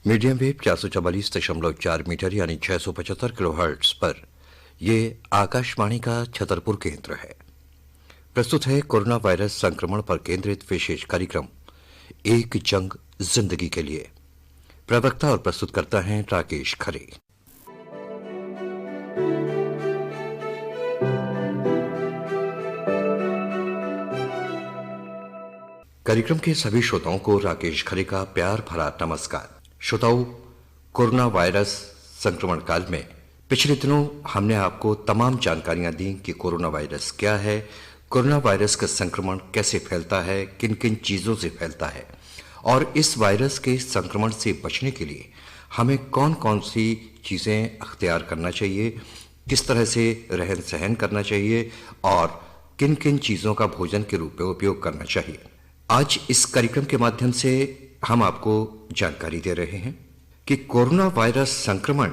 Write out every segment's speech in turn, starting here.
Medium wave 444.4 metre यानी 675 kilohertz पर यह आकाशवाणी का छतरपुर केंद्र है। प्रस्तुत है कोरोना वायरस संक्रमण पर केंद्रित विशेष कार्यक्रम एक जंग जिंदगी के लिए। प्रवक्ता और प्रस्तुत करता है राकेश खरे। कार्यक्रम के सभी श्रोताओं को राकेश खरे का प्यार भरा नमस्कार। श्रोताओं, कोरोना वायरस संक्रमण काल में पिछले दिनों हमने आपको तमाम जानकारियां दी कि कोरोना वायरस क्या है, कोरोना वायरस का संक्रमण कैसे फैलता है, किन किन चीजों से फैलता है और इस वायरस के संक्रमण से बचने के लिए हमें कौन कौन सी चीजें अख्तियार करना चाहिए, किस तरह से रहन सहन करना चाहिए और किन किन चीजों का भोजन के रूप में उपयोग करना चाहिए। आज इस कार्यक्रम के माध्यम से हम आपको जानकारी दे रहे हैं कि कोरोना वायरस संक्रमण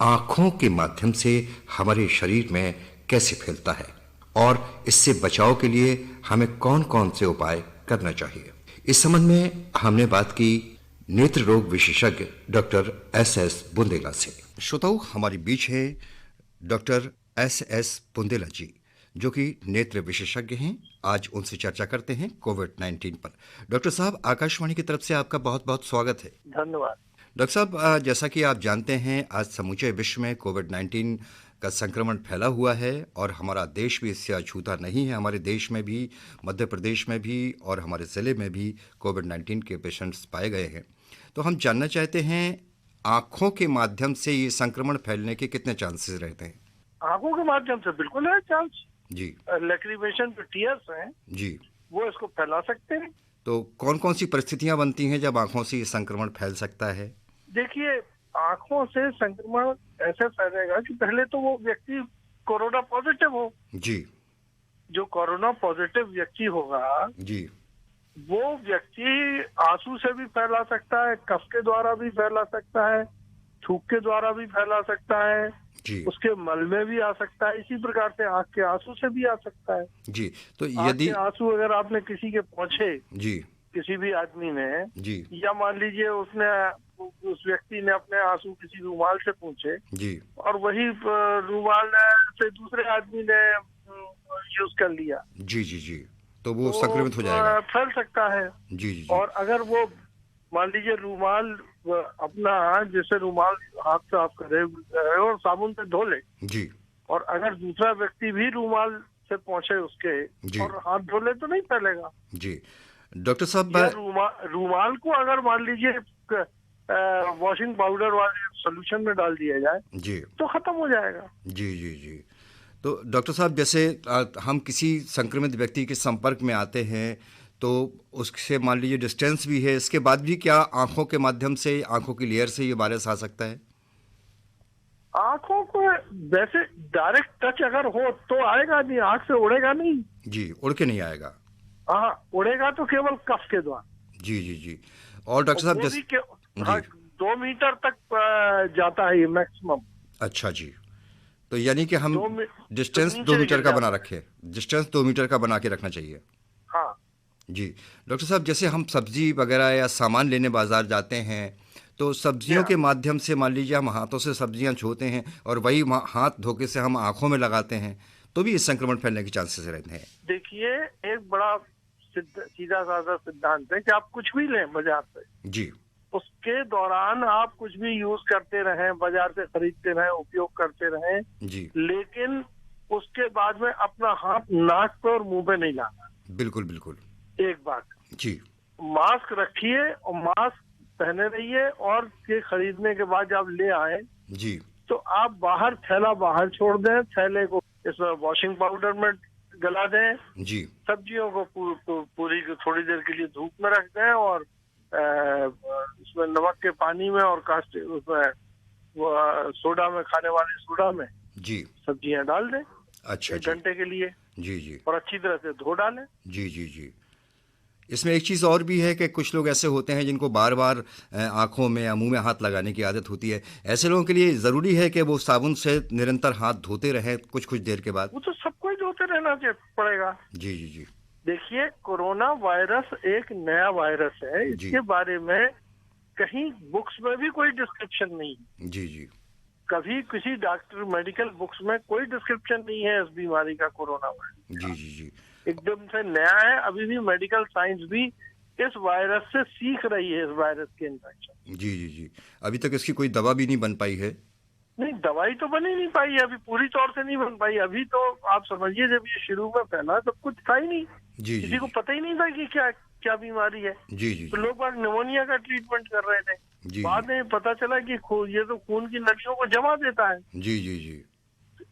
आंखों के माध्यम से हमारे शरीर में कैसे फैलता है और इससे बचाव के लिए हमें कौन कौन से उपाय करना चाहिए। इस संबंध में हमने बात की नेत्र रोग विशेषज्ञ डॉक्टर एस बुंदेला से। श्रोताओं, हमारे बीच है डॉक्टर एस बुंदेला जी, जो कि नेत्र विशेषज्ञ हैं। आज उनसे चर्चा करते हैं कोविड-19 पर। डॉक्टर साहब, आकाशवाणी की तरफ से आपका बहुत बहुत स्वागत है। धन्यवाद। डॉक्टर साहब, जैसा कि आप जानते हैं, आज समूचे विश्व में कोविड-19 का संक्रमण फैला हुआ है और हमारा देश भी इससे अछूता नहीं है। हमारे देश में भी, मध्य प्रदेश में भी और हमारे ज़िले में भी कोविड-19 के पेशेंट्स पाए गए हैं। तो हम जानना चाहते हैं, आँखों के माध्यम से ये संक्रमण फैलने के कितने चांसेस रहते हैं? आंखों के माध्यम से बिल्कुल है चांस जी। लैक्रिमेशन जो टीयर्स हैं जी, वो इसको फैला सकते हैं। तो कौन कौन सी परिस्थितियां बनती हैं जब आंखों से ये संक्रमण फैल सकता है? देखिए, आंखों से संक्रमण ऐसे फैलेगा कि पहले तो वो व्यक्ति कोरोना पॉजिटिव हो। जी। जो कोरोना पॉजिटिव व्यक्ति होगा जी। वो व्यक्ति आंसू से भी फैला सकता है, कफ के द्वारा भी फैला सकता है, थूक के द्वारा भी फैला सकता है, जी। उसके मल में भी आ सकता है। इसी प्रकार से आंख के आंसू से भी आ सकता है। जी, तो आंख यदि के आंसू अगर आपने किसी के पहुंचे, जी किसी भी आदमी ने, जी या मान लीजिए उस व्यक्ति ने अपने आंसू किसी रुमाल से पूछे जी और वही रुमाल से दूसरे आदमी ने यूज कर लिया, जी जी जी तो वो संक्रमित हो तो जाएगा। फैल सकता है। जी जी जी और अगर वो मान लीजिए रुमाल अपना जैसे रुमाल हाथ साफ करे और साबुन से धो ले, जी और अगर दूसरा व्यक्ति भी रुमाल से पहुंचे उसके जी और हाथ धो ले तो नहीं फैलेगा। जी डॉक्टर साहब, या रुमाल को अगर मान लीजिए वॉशिंग पाउडर वाले सोल्यूशन में डाल दिया जाए जी तो खत्म हो जाएगा। जी जी जी तो डॉक्टर साहब, जैसे हम किसी संक्रमित व्यक्ति के संपर्क में आते हैं तो उससे मान लीजिए डिस्टेंस भी है, इसके बाद भी क्या आंखों के माध्यम से, आंखों की लेयर से ये वायरस आ सकता है? आंखों को वैसे डायरेक्ट टच अगर हो तो आएगा नहीं, आंख से उड़ेगा नहीं। जी, उड़ के नहीं आएगा। हाँ, उड़ेगा तो केवल कफ के द्वारा। जी जी जी और डॉक्टर साहब, जैसे 2 मीटर तक जाता है ये मैक्सिमम। अच्छा जी, तो यानी कि हम डिस्टेंस तो 2 मीटर का बना रखें, डिस्टेंस 2 मीटर का बना के रखना चाहिए। हाँ जी। डॉक्टर साहब, जैसे हम सब्जी वगैरह या सामान लेने बाजार जाते हैं तो सब्जियों के माध्यम से मान लीजिए हम हाथों से सब्जियां छूते हैं और वही हाथ धोखे से हम आंखों में लगाते हैं तो भी इस संक्रमण फैलने के चांसेस रहते हैं। देखिए, एक बड़ा सीधा साधा सिद्धांत है कि आप कुछ भी लें बाजार से, जी, उसके दौरान आप कुछ भी यूज करते रहें, बाजार से खरीदते रहें, उपयोग करते रहें जी, लेकिन उसके बाद में अपना हाथ नाक पे और मुंह पे नहीं लाना। बिल्कुल बिल्कुल। एक बात जी, मास्क रखिए और मास्क पहने रहिए, और के खरीदने के बाद जब ले आए जी, तो आप बाहर थैला बाहर छोड़ दें, थैले को इसमें वॉशिंग पाउडर में गला दें, जी, सब्जियों को पूरी थोड़ी देर के लिए धूप में रख दें और उसमें नमक के पानी में और उसमें सोडा में, खाने वाले सोडा में जी, सब्जियां डाल दें। अच्छा 1 घंटे के लिए। जी जी और अच्छी तरह से धो डालें। जी जी जी इसमें एक चीज़ और भी है कि कुछ लोग ऐसे होते हैं जिनको बार बार आंखों में या मुंह में हाथ लगाने की आदत होती है। ऐसे लोगों के लिए ज़रूरी है कि वो साबुन से निरंतर हाथ धोते रहें कुछ देर के बाद। वो तो सबको ही धोते रहना पड़ेगा। जी जी जी देखिए, कोरोना वायरस एक नया वायरस है, इसके बारे में कहीं बुक्स में भी कोई डिस्क्रिप्शन नहीं है। जी जी कभी किसी डॉक्टर मेडिकल बुक्स में कोई डिस्क्रिप्शन नहीं है इस बीमारी का, कोरोना वायरस। जी जी जी एकदम से नया है, अभी भी मेडिकल साइंस भी इस वायरस से सीख रही है, इस वायरस के इन्फेक्शन। जी जी जी अभी तक इसकी कोई दवा भी नहीं बन पाई है। नहीं, दवाई तो बन ही नहीं पाई है, अभी पूरी तौर से नहीं बन पाई। अभी तो आप समझिए, जब ये शुरू में फैला तो कुछ था ही नहीं, जी जी किसी को पता ही नहीं था कि क्या क्या बीमारी है। जी जी तो लोग बाग निमोनिया का ट्रीटमेंट कर रहे थे, जी बाद में पता चला कि ये तो खून की नलियों को जमा देता है। जी जी जी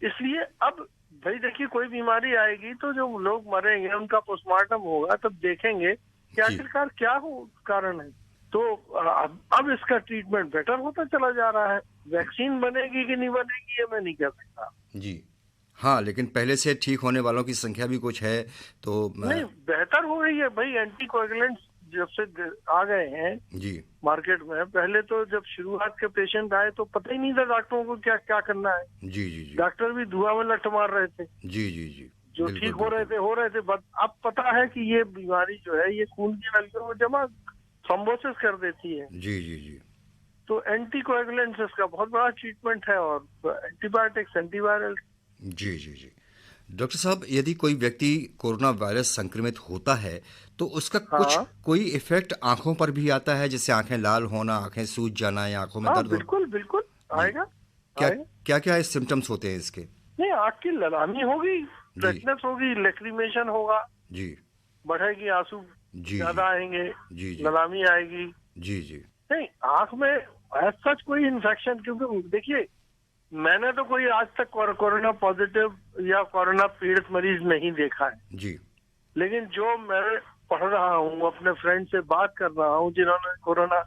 इसलिए अब भाई देखिए, कोई बीमारी आएगी तो जो लोग मरेंगे उनका पोस्टमार्टम होगा, तब देखेंगे कि जी। आखिरकार क्या हो कारण है। तो अब इसका ट्रीटमेंट बेटर होता चला जा रहा है। वैक्सीन बनेगी कि नहीं बनेगी ये मैं नहीं कह सकता। जी हाँ, लेकिन पहले से ठीक होने वालों की संख्या भी कुछ है तो नहीं, बेहतर हो गई है भाई। एंटीकोएगुलेंट्स जब से आ गए हैं जी मार्केट में, पहले तो जब शुरुआत के पेशेंट आए तो पता ही नहीं था डॉक्टरों को क्या क्या करना है। जी जी जी डॉक्टर भी धुआं में लठ मार रहे थे, जी जी जी जो बिल्कुल, ठीक हो रहे थे। अब पता है कि ये बीमारी जो है ये खून की नलियों को जमा थ्रोम्बोसिस कर देती है। जी जी जी तो एंटीकोएगुलेंट्स इसका बहुत बड़ा ट्रीटमेंट है, और एंटीबायोटिक्स, एंटीवायरल। जी जी जी डॉक्टर साहब, यदि कोई व्यक्ति कोरोना वायरस संक्रमित होता है तो उसका कुछ हाँ कोई इफेक्ट आंखों पर भी आता है, जैसे आंखें लाल होना, आंखें सूज जाना या आंखों में हाँ, दर्द होना? बिल्कुल बिल्कुल आएगा। क्या आएगा। क्या क्या सिम्टम्स होते हैं इसके? नहीं, आँख की ललामी होगी, रेडनेस होगी, लेक्रीमेशन होगा, जी बढ़ेगी, आंसू जी ज्यादा आएंगे, जी जी ललामी आएगी। जी जी नहीं, आंख में एज सच कोई इन्फेक्शन, क्योंकि देखिए मैंने तो कोई आज तक कोरोना पॉजिटिव या कोरोना पीड़ित मरीज नहीं देखा है। जी लेकिन जो मैं पढ़ रहा हूँ, अपने फ्रेंड से बात कर रहा हूँ जिन्होंने कोरोना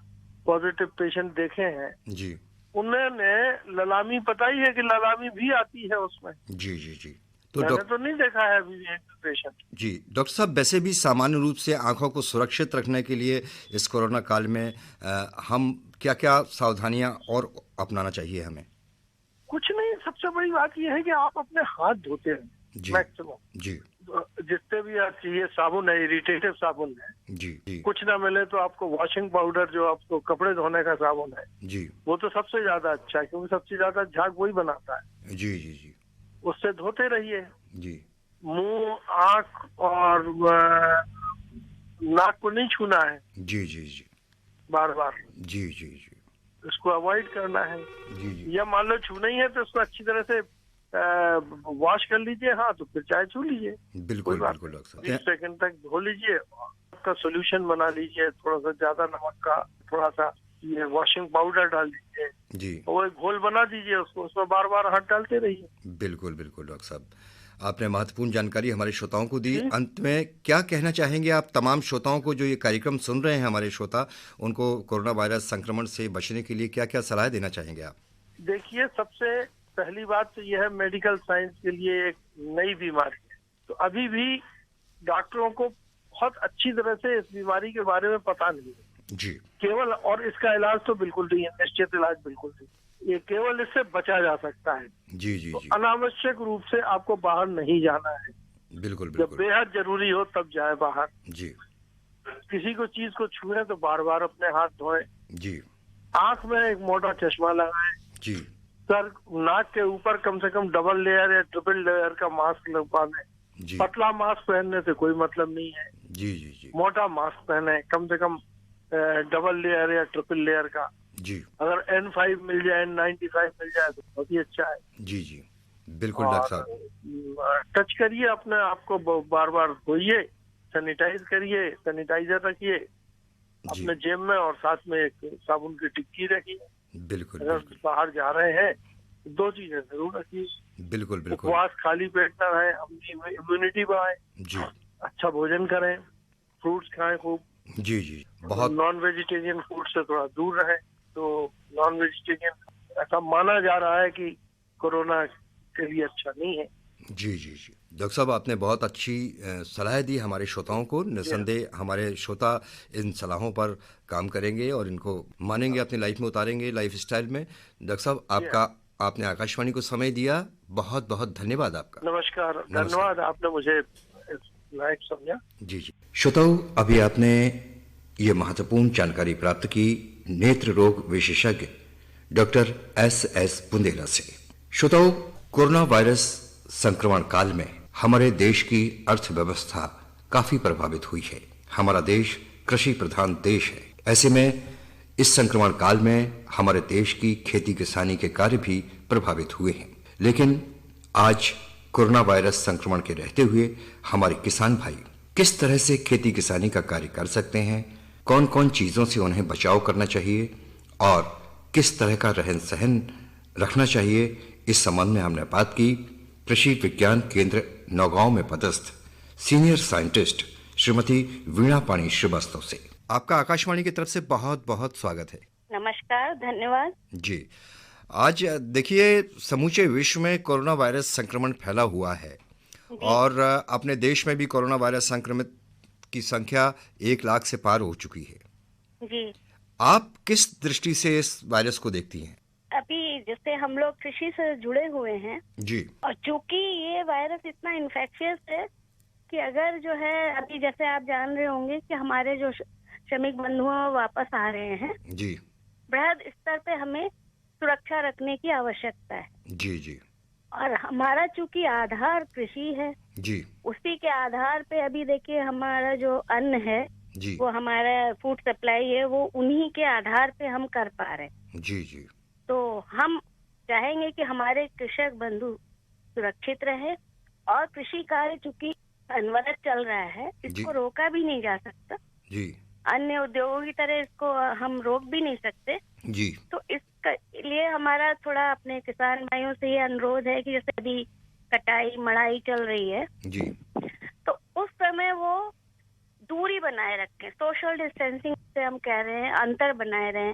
पॉजिटिव पेशेंट देखे हैं, जी उन्होंने ललामी, पता ही है कि ललामी भी आती है उसमें। जी जी जी तो मैंने डॉक्टर तो नहीं देखा है अभी एक पेशेंट। जी डॉक्टर साहब, वैसे भी सामान्य रूप से आंखों को सुरक्षित रखने के लिए इस कोरोना काल में हम क्या क्या सावधानियां और अपनाना चाहिए हमें? कुछ नहीं, सबसे बड़ी बात यह है कि आप अपने हाथ धोते हैं जी मैक्सिमम। जी जितने भी आप चाहिए साबुन है, इरिटेटिव साबुन है, जी जी कुछ ना मिले तो आपको वॉशिंग पाउडर, जो आपको कपड़े धोने का साबुन है, जी वो तो सबसे ज्यादा अच्छा है, क्योंकि सबसे ज्यादा झाग वही बनाता है। जी जी जी उससे धोते रहिए। जी मुंह, आंख और नाक को नहीं छूना है जी जी जी बार बार, जी जी जी इसको अवॉइड करना है। जी जी या मान लो छूना ही है तो उसको अच्छी तरह से वॉश कर लीजिए, हाँ, तो फिर चाय छू लीजिए, बिल्कुल कोई बात बिल्कुल डॉक्टर 20 साहब। सेकंड तक धो लीजिए। उसका सोल्यूशन बना लीजिए, थोड़ा सा ज्यादा नमक का, थोड़ा सा ये वॉशिंग पाउडर डाल दीजिए, जी और एक घोल बना दीजिए उसको, उसमें बार बार हाथ डालते रहिए। बिल्कुल बिल्कुल डॉक्टर साहब, आपने महत्वपूर्ण जानकारी हमारे श्रोताओं को दी। जी। अंत में क्या कहना चाहेंगे आप तमाम श्रोताओं को, जो ये कार्यक्रम सुन रहे हैं हमारे श्रोता, उनको कोरोना वायरस संक्रमण से बचने के लिए क्या क्या सलाह देना चाहेंगे आप? देखिए, सबसे पहली बात तो यह है, मेडिकल साइंस के लिए एक नई बीमारी है, तो अभी भी डॉक्टरों को बहुत अच्छी तरह से इस बीमारी के बारे में पता नहीं है जी केवल। और इसका इलाज तो बिल्कुल नहीं है, निश्चित इलाज बिल्कुल नहीं, ये केवल इससे बचा जा सकता है। जी जी तो जी अनावश्यक रूप से आपको बाहर नहीं जाना है। बिल्कुल जब बिल्कुल बेहद जरूरी हो तब जाए बाहर। जी किसी को चीज को छुए तो बार बार अपने हाथ धोएं। जी आंख में एक मोटा चश्मा लगाएं। जी सर, नाक के ऊपर कम से कम डबल लेयर या ट्रिपल लेयर का मास्क लगवा लें। जी पतला मास्क पहनने से कोई मतलब नहीं है, जी जी जी मोटा मास्क पहने, कम से कम डबल लेयर या ट्रिपल लेयर का। जी अगर N5 मिल जाए, N95 मिल जाए तो बहुत ही अच्छा है। जी जी बिल्कुल डॉक्टर साहब। टच करिए अपने आप को, बार बार धोइए, सैनिटाइज करिए, सैनिटाइजर रखिए जी अपने जेब में, और साथ में एक साबुन की टिक्की रखिए। बिल्कुल अगर बिल्कुल बाहर जा रहे हैं तो 2 चीजें जरूर रखिए। बिल्कुल बिल्कुल उपवास, खाली पेट ना रहे, अपनी इम्यूनिटी बढ़ाए, जी अच्छा भोजन करें, फ्रूट्स खाएं खूब, जी जी बहुत नॉन वेजिटेरियन फूड से थोड़ा दूर रहें। तो नॉन वेजिटेरियन ऐसा माना जा रहा है कि कोरोना के लिए अच्छा नहीं है। जी जी जी डॉक्टर साहब, आपने बहुत अच्छी सलाह दी हमारे श्रोताओं को। निस्संदेह हमारे श्रोता इन सलाहों पर काम करेंगे और इनको मानेंगे, अपनी लाइफ में उतारेंगे, लाइफ स्टाइल में। डॉक्टर साहब, आपने आकाशवाणी को समय दिया, बहुत बहुत धन्यवाद आपका। नमस्कार, धन्यवाद, आपने मुझे लायक समझा। जी जी श्रोताओं, अभी आपने ये महत्वपूर्ण जानकारी प्राप्त की नेत्र रोग विशेषज्ञ डॉक्टर एस बुंदेला से। श्रोताओं, कोरोना वायरस संक्रमण काल में हमारे देश की अर्थव्यवस्था काफी प्रभावित हुई है। हमारा देश कृषि प्रधान देश है। ऐसे में इस संक्रमण काल में हमारे देश की खेती किसानी के कार्य भी प्रभावित हुए हैं। लेकिन आज कोरोना वायरस संक्रमण के रहते हुए हमारे किसान भाई किस तरह से खेती किसानी का कार्य कर सकते हैं, कौन कौन चीजों से उन्हें बचाव करना चाहिए और किस तरह का रहन सहन रखना चाहिए, इस संबंध में हमने बात की कृषि विज्ञान केंद्र नौगांव में पदस्थ सीनियर साइंटिस्ट श्रीमती वीणा पाणी श्रीवास्तव से। आपका आकाशवाणी की तरफ से बहुत बहुत स्वागत है। नमस्कार, धन्यवाद जी। आज देखिए, समूचे विश्व में कोरोना वायरस संक्रमण फैला हुआ है और अपने देश में भी कोरोना वायरस संक्रमित की संख्या 1 लाख से पार हो चुकी है। जी। आप किस दृष्टि से इस वायरस को देखती हैं? अभी जैसे हम लोग कृषि से जुड़े हुए हैं जी। और चूंकि ये वायरस इतना इन्फेक्शियस है कि अगर जो है अभी जैसे आप जान रहे होंगे कि हमारे जो श्रमिक बंधु वापस आ रहे हैं जी। बृहद स्तर पे हमें सुरक्षा रखने की आवश्यकता है। जी जी। और हमारा चूंकि आधार कृषि है जी। उसी के आधार पे अभी देखिए हमारा जो अन्न है जी। वो हमारा फूड सप्लाई है, वो उन्हीं के आधार पे हम कर पा रहे हैं। जी जी। तो हम चाहेंगे कि हमारे कृषक बंधु सुरक्षित रहे और कृषि कार्य चूंकि अनवरत चल रहा है, इसको रोका भी नहीं जा सकता। जी। अन्य उद्योगों की तरह इसको हम रोक भी नहीं सकते। जी। तो इसके लिए हमारा थोड़ा अपने किसान भाइयों से ये अनुरोध है कि जैसे अभी कटाई मड़ाई चल रही है जी। तो उस समय वो दूरी बनाए रखें, सोशल डिस्टेंसिंग से हम कह रहे हैं, अंतर बनाए रहें,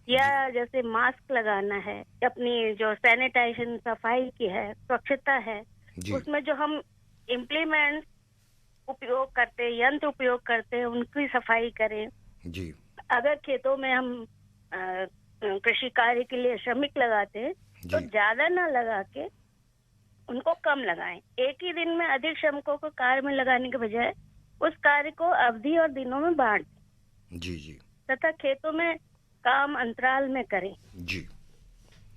या जैसे मास्क लगाना है, अपनी जो सैनिटाइजेशन सफाई की है, स्वच्छता है, उसमें जो हम इम्प्लीमेंट उपयोग करते हैं, यंत्र उपयोग करते हैं, उनकी सफाई करें। जी। अगर खेतों में हम कृषि कार्य के लिए श्रमिक लगाते हैं तो ज्यादा ना लगा के उनको कम लगाएं। एक ही दिन में अधिक श्रमिकों को कार्य में लगाने के बजाय उस कार्य को अवधि और दिनों में बांट दें। जी जी। तथा खेतों में काम अंतराल में करें। जी।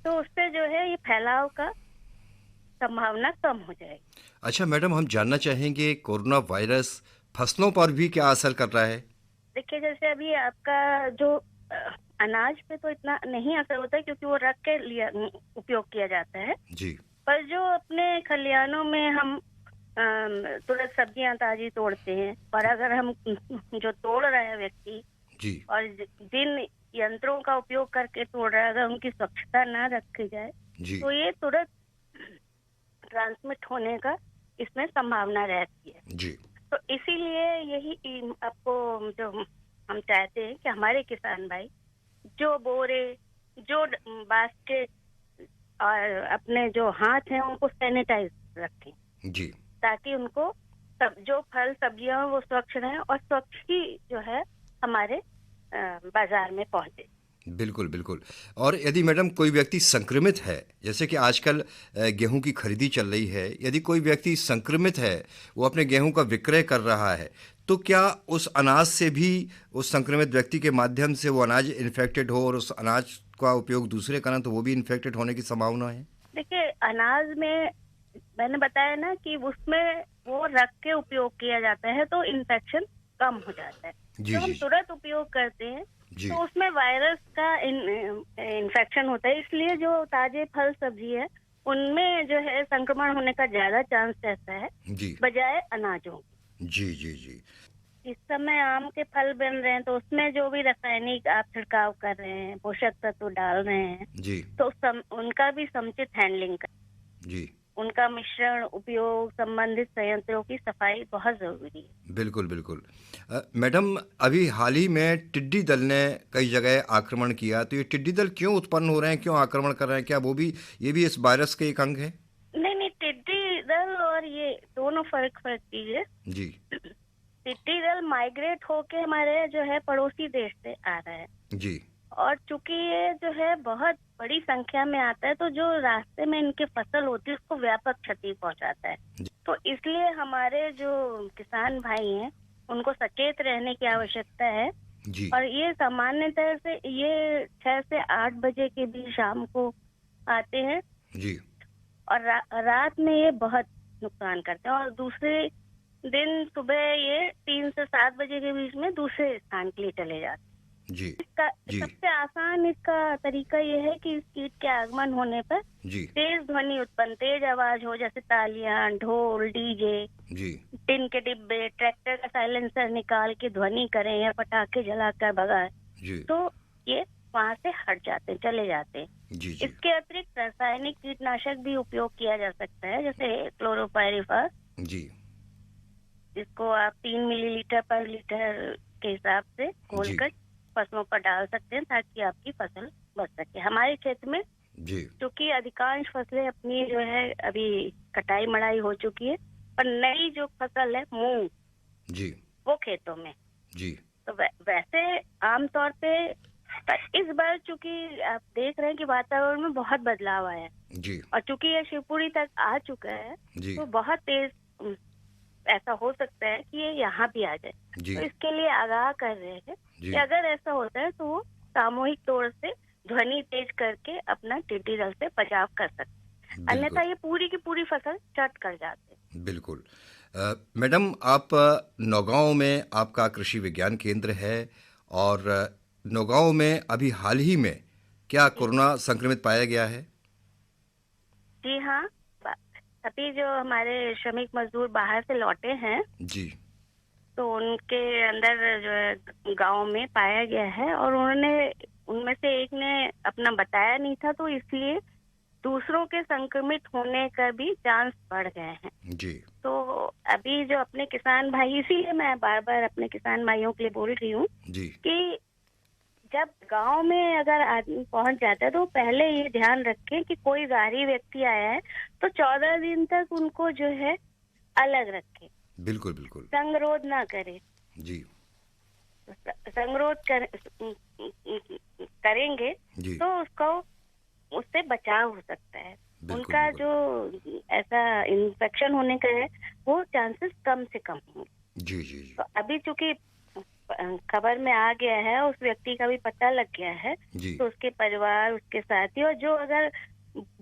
तो उससे जो है ये फैलाव का संभावना कम हो जाएगी। अच्छा मैडम, हम जानना चाहेंगे कोरोना वायरस फसलों पर भी क्या असर कर रहा है? देखिए, जैसे अभी आपका जो अनाज पे तो इतना नहीं असर होता है क्योंकि वो रख के लिया उपयोग किया जाता है। जी। पर जो अपने खलिहानों में हम तुरंत सब्जियां ताजी तोड़ते हैं, और अगर हम जो तोड़ रहे हैं व्यक्ति जी, और जिन यंत्रों का उपयोग करके तोड़ रहा है, अगर उनकी स्वच्छता ना रखी जाए जी, तो ये तुरंत ट्रांसमिट होने का इसमें संभावना रहती है। जी। तो इसीलिए यही आपको जो हम चाहते हैं कि हमारे किसान भाई जो बोरे, जो बास्केट और अपने जो हाथ हैं उनको सैनिटाइज रखें जी, ताकि उनको जो फल सब्जियां वो स्वच्छ रहें और स्वच्छ ही जो है हमारे बाजार में पहुंचे। बिल्कुल बिल्कुल। और यदि मैडम कोई व्यक्ति संक्रमित है, जैसे कि आजकल गेहूं की खरीदी चल रही है, यदि कोई व्यक्ति संक्रमित है, वो अपने गेहूं का विक्रय कर रहा है, तो क्या उस अनाज से भी उस संक्रमित व्यक्ति के माध्यम से वो अनाज इन्फेक्टेड हो और उस अनाज का उपयोग दूसरे करें तो वो भी इन्फेक्टेड होने की संभावना है? देखिए, अनाज में मैंने बताया ना कि उसमें वो रख के उपयोग किया जाता है तो इन्फेक्शन कम हो जाता है। जो हम तुरंत उपयोग करते हैं तो उसमें वायरस का इन्फेक्शन होता है, इसलिए जो ताजे फल सब्जी है उनमें जो है संक्रमण होने का ज्यादा चांस रहता है बजाय अनाजों। जी जी जी। इस समय आम के फल बन रहे हैं तो उसमें जो भी रासायनिक आप छिड़काव कर रहे हैं, पोषक तत्व डाल रहे हैं जी, तो उनका भी समुचित हैंडलिंग कर जी, उनका मिश्रण, उपयोग, संबंधित संयंत्रों की सफाई बहुत जरूरी है। बिल्कुल बिल्कुल। मैडम, अभी हाल ही में टिड्डी दल ने कई जगह आक्रमण किया, तो ये टिड्डी दल क्यों उत्पन्न हो रहे हैं, क्यों आक्रमण कर रहे हैं? क्या ये भी इस वायरस के एक अंग है? नहीं, टिड्डी दल और ये दोनों फर्क चीज है जी। टिड्डी दल माइग्रेट होके हमारे जो है पड़ोसी देश से आ रहा है जी, और चूंकि ये जो है बहुत बड़ी संख्या में आता है तो जो रास्ते में इनके फसल होती है उसको व्यापक क्षति पहुंचाता है। तो इसलिए हमारे जो किसान भाई हैं उनको सचेत रहने की आवश्यकता है जी और ये सामान्यतः से ये 6 से 8 बजे के बीच शाम को आते हैं जी और रात में ये बहुत नुकसान करते हैं, और दूसरे दिन सुबह ये 3 से 7 बजे के बीच में दूसरे स्थान के लिए चले जाते हैं। जी इसका जी सबसे आसान इसका तरीका ये है कि इस कीट के आगमन होने पर जी तेज ध्वनि उत्पन्न, तेज आवाज हो, जैसे तालियां, ढोल, डीजे, जी टिन के डिब्बे, ट्रैक्टर का साइलेंसर निकाल के ध्वनि करें या पटाखे जलाकर भगाएं, जी तो ये वहां से हट जाते हैं, चले जाते हैं। जी जी इसके अतिरिक्त रासायनिक कीटनाशक भी उपयोग किया जा सकता है, जैसे क्लोरोपाइरिफास, जी जिसको आप 3 मिलीलीटर पर लीटर के हिसाब से जी घोलकर फसलों पर डाल सकते हैं, ताकि आपकी फसल बच सके। हमारे क्षेत्र में जी क्योंकि अधिकांश फसलें अपनी जो है अभी कटाई मड़ाई हो चुकी है, पर नई जो फसल है मूंग, जी वो खेतों में। जी तो वैसे आमतौर पे, पर इस बार चूंकि आप देख रहे हैं कि वातावरण में बहुत बदलाव आया है, जी और चूंकि ये शिवपुरी तक आ चुका है, जी तो बहुत तेज ऐसा हो सकता है कि ये यहाँ भी आ जाए। जी तो इसके लिए आगाह कर रहे हैं जी कि अगर ऐसा होता है तो वो सामूहिक तौर से ध्वनि तेज करके अपना टिड्डी दल से बचाव कर सकते हैं, अन्यथा बिल्कुल ये पूरी की पूरी फसल चट कर जाते हैं। बिल्कुल। मैडम, आप नौगांव में आपका कृषि विज्ञान केंद्र है, और नौगांव में अभी हाल ही में क्या कोरोना संक्रमित पाया गया है? जी हाँ, अभी जो हमारे श्रमिक मजदूर बाहर से लौटे हैं, जी तो उनके अंदर जो है गांव में पाया गया है, और उन्होंने उनमें से एक ने अपना बताया नहीं था, तो इसलिए दूसरों के संक्रमित होने का भी चांस बढ़ गए हैं। जी तो अभी जो अपने किसान भाई, इसीलिए मैं बार बार अपने किसान भाइयों के लिए बोल रही हूँ जी कि जब गांव में अगर आदमी पहुंच जाता है, तो पहले ये ध्यान रखें कि कोई बाहरी व्यक्ति आया है तो 14 दिन तक उनको जो है अलग रखें, बिल्कुल बिल्कुल संगरोध ना करें। जी संगरोध करेंगे जी तो उससे बचाव हो सकता है। बिल्कुल उनका बिल्कुल जो ऐसा इन्फेक्शन होने का है, वो चांसेस कम से कम होंगे। जी जी जी तो अभी चूंकि खबर में आ गया है, उस व्यक्ति का भी पता लग गया है, जी तो उसके परिवार, उसके साथी, और जो अगर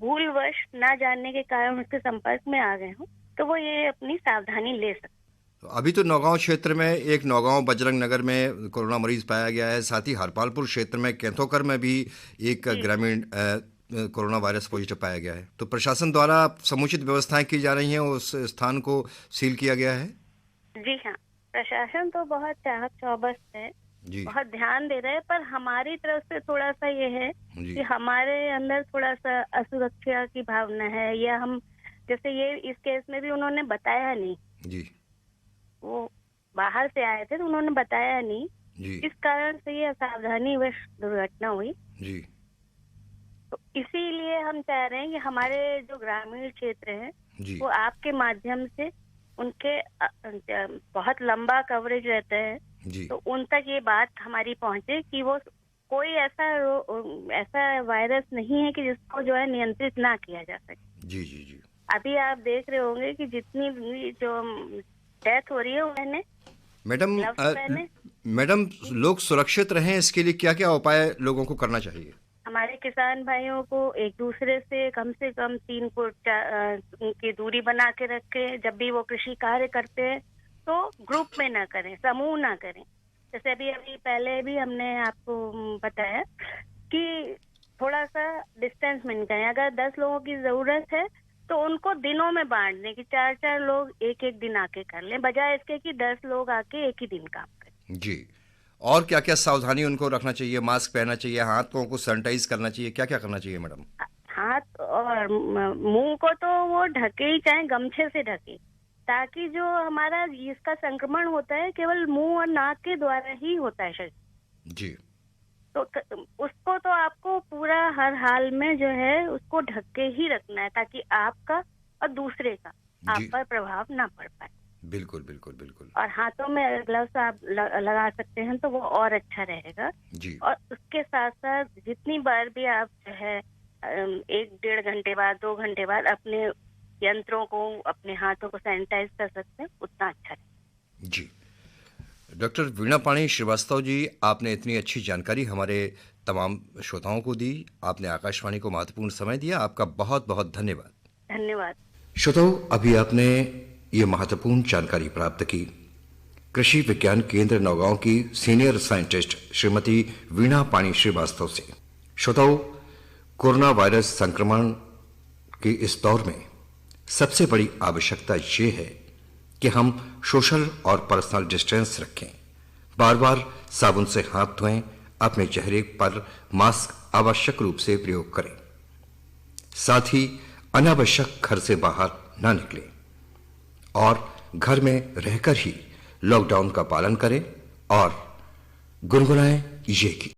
भूलवश ना जानने के कारण उसके संपर्क में आ गए हो, तो वो ये अपनी सावधानी ले सकते। तो अभी तो नौगांव क्षेत्र में एक नौगांव बजरंग नगर में कोरोना मरीज पाया गया है, साथ ही हरपालपुर क्षेत्र में कैथोकर में भी एक ग्रामीण कोरोना वायरस पॉजिटिव पाया गया है। तो प्रशासन द्वारा समुचित व्यवस्थाएं की जा रही हैं, उस स्थान को सील किया गया है। जी हाँ, प्रशासन तो बहुत चाहत चौबस है, जी बहुत ध्यान दे रहा है, पर हमारी तरफ से थोड़ा सा ये है जी कि हमारे अंदर थोड़ा सा असुरक्षा की भावना है, या हम जैसे ये इस केस में भी उन्होंने बताया नहीं, जी वो बाहर से आए थे तो उन्होंने बताया नहीं, जी इस कारण से ये असावधानी वश दुर्घटना हुई। जी तो इसीलिए हम चाह रहे हैं कि हमारे जो ग्रामीण क्षेत्र है, जी वो आपके माध्यम से उनके बहुत लंबा कवरेज रहता है, जी तो उन तक ये बात हमारी पहुंचे कि वो कोई ऐसा वायरस नहीं है कि जिसको जो है नियंत्रित ना किया जा सके। जी जी जी अभी आप देख रहे होंगे कि जितनी भी जो डेथ हो रही है, मैंने मैडम ग्लव्स पहने। मैडम, लोग सुरक्षित रहें, इसके लिए क्या क्या उपाय लोगों को करना चाहिए? हमारे किसान भाइयों को एक दूसरे से कम 3 फुट की दूरी बना के रखें। जब भी वो कृषि कार्य करते हैं तो ग्रुप में ना करें, समूह ना करें। जैसे अभी पहले भी हमने आपको बताया कि थोड़ा सा डिस्टेंस मेंटेन करें। अगर 10 लोगों की जरूरत है तो उनको दिनों में बांट दें कि 4-4 लोग एक दिन आके कर लें, बजाय इसके कि 10 लोग आके एक ही दिन काम करें। जी, और क्या क्या सावधानी उनको रखना चाहिए? मास्क पहनना चाहिए, हाथों को सैनिटाइज करना चाहिए, क्या क्या करना चाहिए मैडम? हाथ और मुंह को तो वो ढके ही, चाहे गमछे से ढके, ताकि जो हमारा इसका संक्रमण होता है केवल मुंह और नाक के द्वारा ही होता है शरीर। जी तो उसको तो आपको पूरा हर हाल में जो है उसको ढक के ही रखना है, ताकि आपका और दूसरे का आप पर प्रभाव ना पड़ पाए। बिल्कुल बिल्कुल बिल्कुल। और हाथों में ग्लव्स आप लगा सकते हैं तो वो और अच्छा रहेगा जी। और उसके साथ साथ जितनी बार भी आप जो है 1-1.5 घंटे बाद, 2 घंटे बाद अपने यंत्रों को, अपने हाथों को सैनिटाइज कर सकते हैं, उतना अच्छा है। जी। डॉक्टर वीणा पाणी श्रीवास्तव जी, आपने इतनी अच्छी जानकारी हमारे तमाम श्रोताओं को दी। आपने आकाशवाणी को महत्वपूर्ण समय दिया। आपका बहुत बहुत धन्यवाद। धन्यवाद। श्रोताओं, अभी आपने ये महत्वपूर्ण जानकारी प्राप्त की कृषि विज्ञान केंद्र नौगांव की सीनियर साइंटिस्ट श्रीमती वीणा पाणी श्रीवास्तव से। श्रोताओं, कोरोना वायरस संक्रमण के इस दौर में सबसे बड़ी आवश्यकता ये है कि हम सोशल और पर्सनल डिस्टेंस रखें, बार बार साबुन से हाथ धोएं, अपने चेहरे पर मास्क आवश्यक रूप से प्रयोग करें, साथ ही अनावश्यक घर से बाहर ना निकलें और घर में रहकर ही लॉकडाउन का पालन करें और गुनगुनाएं ये गीत।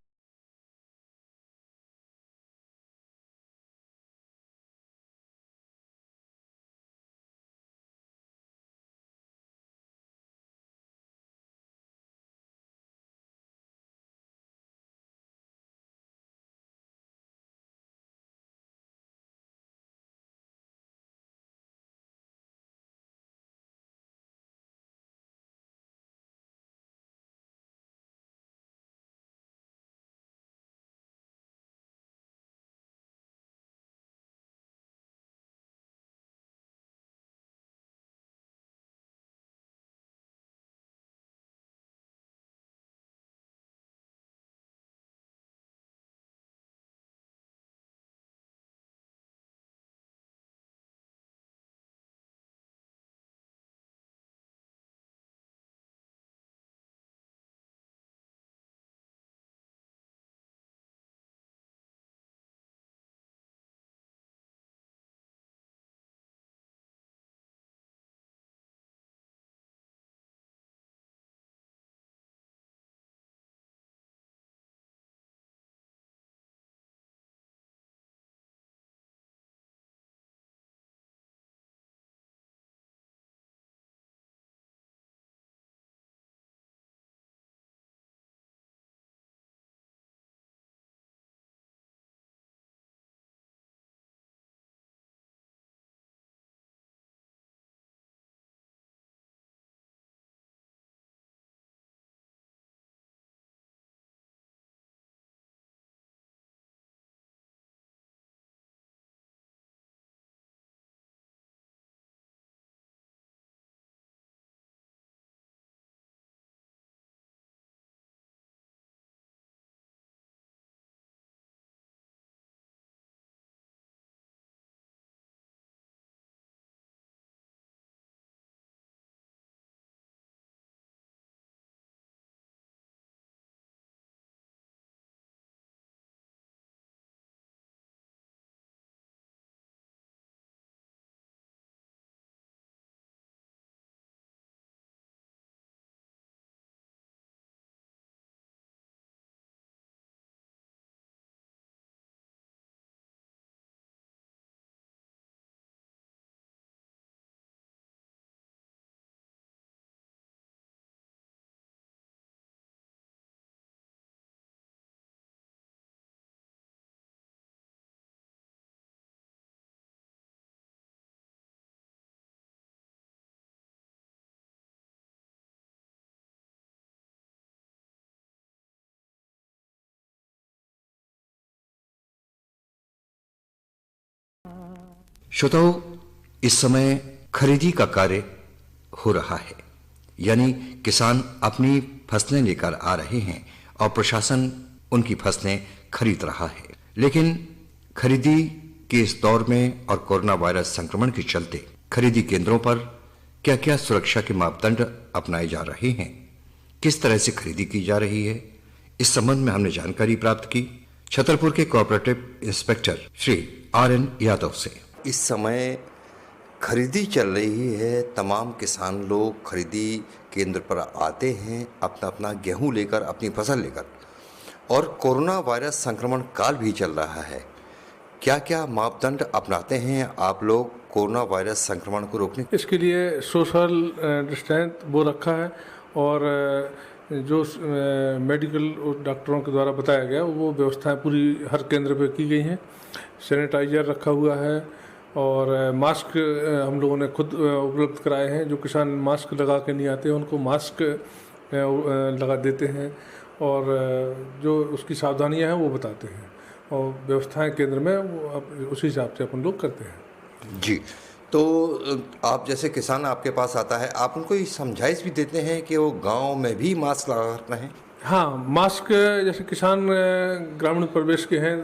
श्रोताओं, इस समय खरीदी का कार्य हो रहा है, यानी किसान अपनी फसलें लेकर आ रहे हैं और प्रशासन उनकी फसलें खरीद रहा है। लेकिन खरीदी के इस दौर में और कोरोना वायरस संक्रमण के चलते खरीदी केंद्रों पर क्या क्या सुरक्षा के मापदंड अपनाए जा रहे हैं, किस तरह से खरीदी की जा रही है, इस संबंध में हमने जानकारी प्राप्त की छतरपुर के cooperative inspector Shri RN Yadav से। इस समय खरीदी चल रही है। तमाम किसान लोग खरीदी केंद्र पर आते हैं अपना अपना गेहूं लेकर, अपनी फसल लेकर, और कोरोना वायरस संक्रमण काल भी चल रहा है। क्या क्या मापदंड अपनाते हैं आप लोग कोरोना वायरस संक्रमण को रोकने? इसके लिए सोशल डिस्टेंस वो रखा है और जो मेडिकल डॉक्टरों के द्वारा बताया गया वो व्यवस्थाएं पूरी हर केंद्र पे की गई हैं। सैनिटाइजर रखा हुआ है और मास्क हम लोगों ने खुद उपलब्ध कराए हैं। जो किसान मास्क लगा के नहीं आते उनको मास्क लगा देते हैं और जो उसकी सावधानियां हैं वो बताते हैं और व्यवस्थाएं केंद्र में वो उसी हिसाब से अपन लोग करते हैं। जी, तो आप जैसे किसान आपके पास आता है, आप उनको ये समझाइश भी देते हैं कि वो गांव में भी मास्क लगा कर रहें? हाँ, मास्क जैसे किसान ग्रामीण प्रदेश के हैं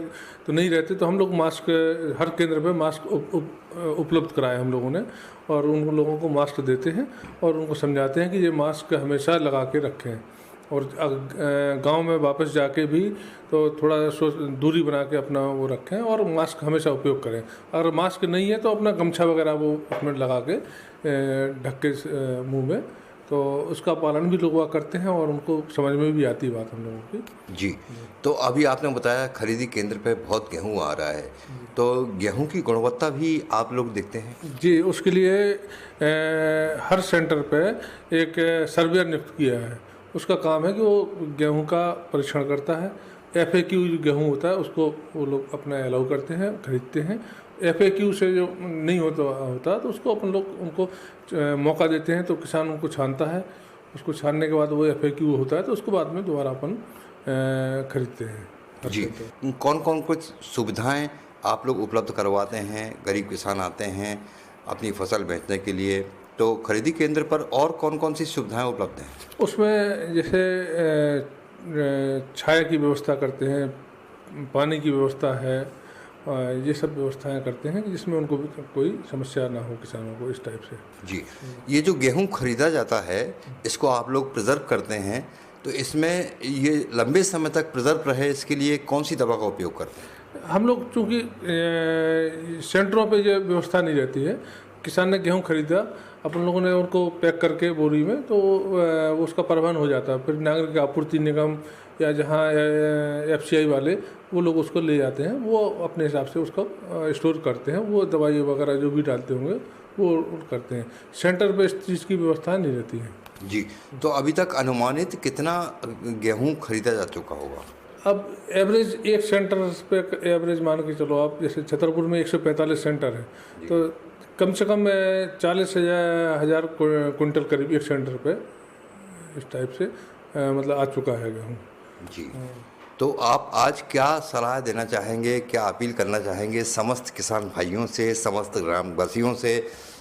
तो नहीं रहते, तो हम लोग मास्क हर केंद्र पे मास्क उपलब्ध कराए हम लोगों ने और उन लोगों को मास्क देते हैं और उनको समझाते हैं कि ये मास्क हमेशा लगा के रखें और गांव में वापस जाके भी तो थोड़ा दूरी बना के अपना वो रखें और मास्क हमेशा उपयोग करें। अगर मास्क नहीं है तो अपना गमछा वगैरह वो उसमें लगा के ढक के मुँह में, तो उसका पालन भी लोग करते हैं और उनको समझ में भी आती है बात हम लोगों की। जी, तो अभी आपने बताया खरीदी केंद्र पे बहुत गेहूं आ रहा है, तो गेहूं की गुणवत्ता भी आप लोग देखते हैं? जी, उसके लिए हर सेंटर पे एक सर्वेयर नियुक्त किया है। उसका काम है कि वो गेहूं का परीक्षण करता है। FAQ जो गेहूं होता है उसको वो लोग अपना अलाउ करते हैं, खरीदते हैं। FAQ से जो नहीं होता तो उसको अपन लोग उनको मौका देते हैं, तो किसान उनको छानता है। उसको छानने के बाद वो FAQ होता है तो उसको बाद में दोबारा अपन खरीदते हैं। जी, कौन कौन कुछ सुविधाएं आप लोग उपलब्ध करवाते हैं? गरीब किसान आते हैं अपनी फसल बेचने के लिए, तो खरीदी केंद्र पर और कौन कौन सी सुविधाएं उपलब्ध हैं? उसमें जैसे छाया की व्यवस्था करते हैं, पानी की व्यवस्था है, ये सब व्यवस्थाएं करते हैं जिसमें उनको कोई समस्या ना हो किसानों को, इस टाइप से। जी, ये जो गेहूं खरीदा जाता है इसको आप लोग प्रिजर्व करते हैं, तो इसमें ये लंबे समय तक प्रिजर्व रहे इसके लिए कौन सी दवा का उपयोग करते हैं? हम लोग चूँकि सेंटरों पे ये व्यवस्था नहीं रहती है, किसान ने गेहूँ खरीदा, अपन लोगों ने उनको पैक करके बोरी में, तो उसका परिवहन हो जाता है। फिर नागरिक आपूर्ति निगम या जहाँ FCI वाले वो लोग उसको ले जाते हैं, वो अपने हिसाब से उसको स्टोर करते हैं, वो दवाई वगैरह जो भी डालते होंगे वो करते हैं। सेंटर पे इस चीज़ की व्यवस्था नहीं रहती है। जी, तो अभी तक अनुमानित कितना गेहूँ खरीदा जा चुका होगा? अब एवरेज एक सेंटर पे एवरेज मान के चलो आप, जैसे छतरपुर में 145 सेंटर है, तो कम से कम 40,000 क्विंटल करीब एक सेंटर पे इस टाइप से मतलब आ चुका है गेहूँ। जी, तो आप आज क्या सलाह देना चाहेंगे, क्या अपील करना चाहेंगे समस्त किसान भाइयों से, समस्त ग्रामवासियों से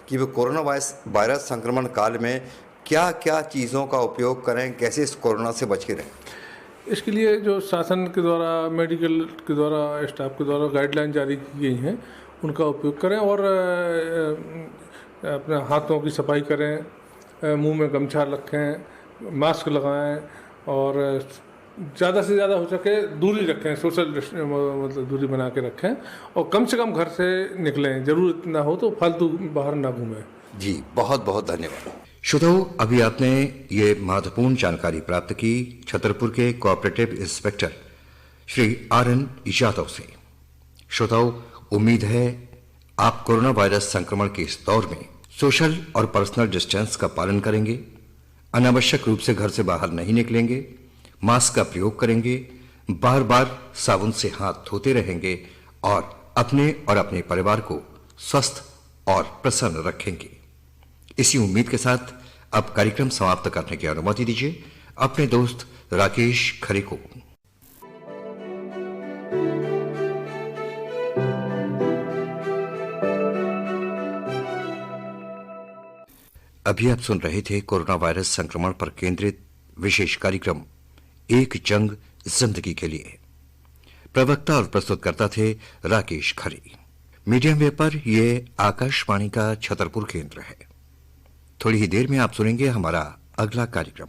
कि वे कोरोना वायरस संक्रमण काल में क्या क्या चीज़ों का उपयोग करें, कैसे इस कोरोना से बच के रहें? इसके लिए जो शासन के द्वारा, मेडिकल के द्वारा, स्टाफ के द्वारा गाइडलाइन जारी की गई हैं उनका उपयोग करें और अपने हाथों की सफाई करें, मुंह में गमछा रखें, मास्क लगाएं और ज़्यादा से ज़्यादा हो सके दूरी रखें, सोशल मतलब दूरी बना के रखें और कम से कम घर से निकलें, ज़रूरत ना हो तो फालतू बाहर ना घूमें। जी, बहुत बहुत धन्यवाद। श्रोताओं, अभी आपने ये महत्वपूर्ण जानकारी प्राप्त की छतरपुर के cooperative inspector Shri RN Yadav से। श्रोताओं, उम्मीद है आप कोरोना वायरस संक्रमण के इस दौर में सोशल और पर्सनल डिस्टेंस का पालन करेंगे, अनावश्यक रूप से घर से बाहर नहीं निकलेंगे, मास्क का प्रयोग करेंगे, बार बार साबुन से हाथ धोते रहेंगे और अपने परिवार को स्वस्थ और प्रसन्न रखेंगे। इसी उम्मीद के साथ अब कार्यक्रम समाप्त करने की अनुमति दीजिए अपने दोस्त राकेश खरे को। अभी आप सुन रहे थे कोरोना वायरस संक्रमण पर केंद्रित विशेष कार्यक्रम एक जंग जिंदगी के लिए। प्रवक्ता और प्रस्तुतकर्ता थे राकेश खरे। मीडियम वेव पर यह आकाशवाणी का छतरपुर केंद्र है। थोड़ी ही देर में आप सुनेंगे हमारा अगला कार्यक्रम।